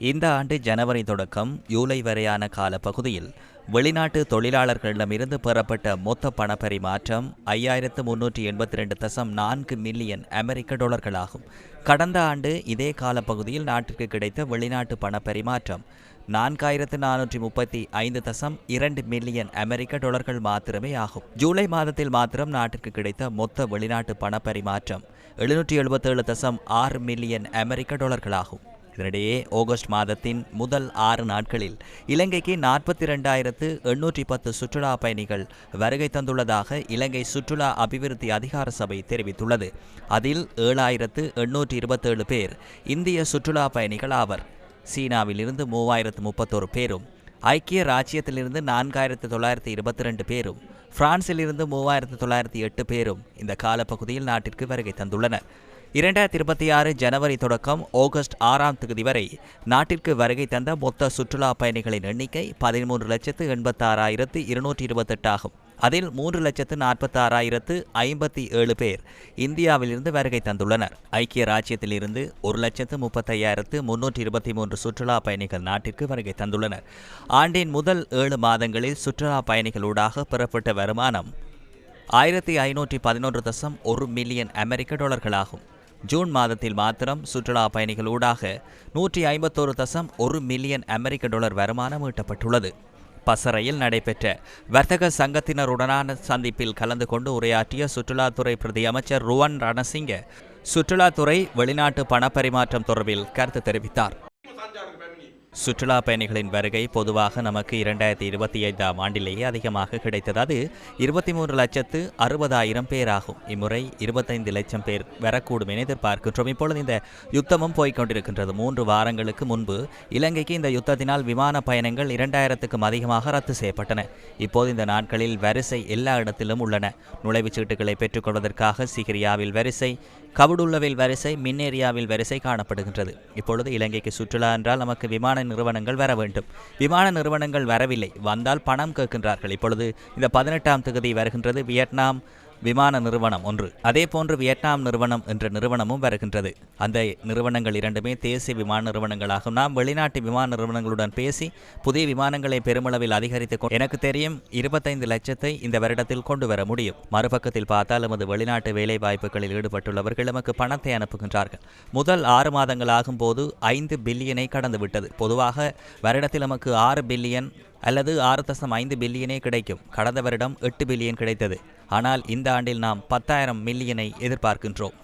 இந்த ஆண்டு ஜனவரி தொடக்கம் ஜூலை வரையான காலப்பகுதியில் வெளிநாட்டு தொழிலாளர்களிடமிருந்து பெறப்பட்ட மொத்த பணப்பரிமாற்றம் 5382.4 மில்லியன் அமெரிக்க டாலர்களாகும். கடந்த ஆண்டு இதே காலப்பகுதியில் நாட்டிற்கு கிடைத்த வெளிநாட்டு பணப்பரிமாற்றம் 4435.2 மில்லியன் அமெரிக்க டாலர்கள் மாத்திரமே ஆகும். ஜூலை மாதத்தில் மாத்திரம் நாட்டிற்கு கிடைத்த மொத்த வெளிநாட்டு பணப்பரிமாற்றம் 777.6 மில்லியன் அமெரிக்க டாலர்களாகும். இதனிடையே ஆகஸ்ட் மாதத்தின் முதல் 6 நாட்களில் இலங்கைக்கு 42,810 சுற்றுலா பயணிகள் வருகை தந்துள்ளதாக இலங்கை சுற்றுலா அபிவிருத்தி அதிகார சபை தெரிவித்துள்ளது. அதில் 7,827 பேர் இந்திய சுற்றுலா பயணிகள் ஆவர். சீனாவிலிருந்து 3,031 பேரும், ஐக்கிய ராச்சியத்திலிருந்து 4,922 பேரும், பிரான்சிலிருந்து 3,908 பேரும் இந்த காலப்பகுதியில் நாட்டிற்கு வருகை தந்துள்ளனர். 2026 ஜனவரி தொடக்கம் ஆகஸ்ட் 6ஆம் தேதி வரை நாட்டிற்கு வருகை தந்த மொத்த சுற்றுலா பயணிகளின் எண்ணிக்கை 13,86,228 ஆகும். அதில் 3,46,057 பேர் இந்தியாவிலிருந்து வருகை தந்துள்ளனர். ஐக்கிய ராச்சியத்திலிருந்து 1,35,323 சுற்றுலா பயணிகள் நாட்டிற்கு வருகை தந்துள்ளனர். ஆண்டின் முதல் 7 மாதங்களில் சுற்றுலா பயணிகளூடாக பெறப்பட்ட வருமானம் 1,511.1 மில்லியன் அமெரிக்க டாலர்களாகும். ஜூன் மாதத்தில் மாத்திரம் சுற்றுலா பயணிகளூடாக 151.1 மில்லியன் அமெரிக்க டாலர் வருமானம் ஈட்டப்பட்டுள்ளது. பசறையில் நடைபெற்ற வர்த்தக சங்கத்தினருடனான சந்திப்பில் கலந்து கொண்டு உரையாற்றிய சுற்றுலாத்துறை பிரதி அமைச்சர் ருவன் ரணசிங்க சுற்றுலாத்துறை வெளிநாட்டு பணப்பரிமாற்றம் தொடர்பில் கருத்து தெரிவித்தார். சுற்றுலா பயணிகளின் வருகை பொதுவாக நமக்கு 2025ஆம் ஆண்டிலேயே அதிகமாக கிடைத்தது. அது 23,60,000 பேர் ஆகும். இம்முறை 25 லட்சம் பேர் வரக்கூடும் என எதிர்பார்க்கின்றோம். இப்பொழுது இந்த யுத்தமும் போய்கொண்டிருக்கின்றது. 3 வாரங்களுக்கு முன்பு இலங்கைக்கு இந்த யுத்தத்தினால் விமான பயணங்கள் 2000க்கும் அதிகமாக ரத்து செய்யப்பட்டன. இப்போது இந்த நாட்களில் வரிசை எல்லா இடத்திலும் உள்ளன. நுழைவுச் சீட்டுகளை பெற்றுக்கொள்வதற்காக சிகிரியாவில் வரிசை, கவுடுல்லவில் வரிசை, மின்னேரியாவில் வரிசை காணப்படுகின்றது. இப்பொழுது இலங்கைக்கு சுற்றுலா என்றால் நமக்கு விமான நிறுவனங்கள் வர வேண்டும். விமான நிறுவனங்கள் வரவில்லை, வந்தால் பணம் கேட்கின்றார்கள். இப்பொழுது இந்த 18ஆம் தேதி வருகின்றது வியட்நாம் விமான நிறுவனம் ஒன்று. அதே போன்று வியட்நாம் நிறுவனம் என்ற நிறுவனமும் வருகின்றது. அந்த நிறுவனங்கள் இரண்டுமே தேசிய விமான நிறுவனங்களாகும். நாம் வெளிநாட்டு விமான நிறுவனங்களுடன் பேசி புதிய விமானங்களை பெருமளவில் அதிகரித்து எனக்கு தெரியும் 25 லட்சத்தை இந்த வருடத்தில் கொண்டு வர முடியும். மறுபக்கத்தில் பார்த்தால் நமது வெளிநாட்டு வேலை வாய்ப்புகளில் ஈடுபட்டுள்ளவர்கள் நமக்கு பணத்தை அனுப்புகின்றார்கள். முதல் 6 மாதங்கள் ஆகும் போது 5 பில்லியனை கடந்துவிட்டது. பொதுவாக வருடத்தில் நமக்கு 6 பில்லியன் அல்லது 6.5 பில்லியனே கிடைக்கும். கடந்த வருடம் 8 பில்லியன் கிடைத்தது. ஆனால் இந்த ஆண்டில் நாம் 10,000 மில்லியனை எதிர்பார்க்கின்றோம்.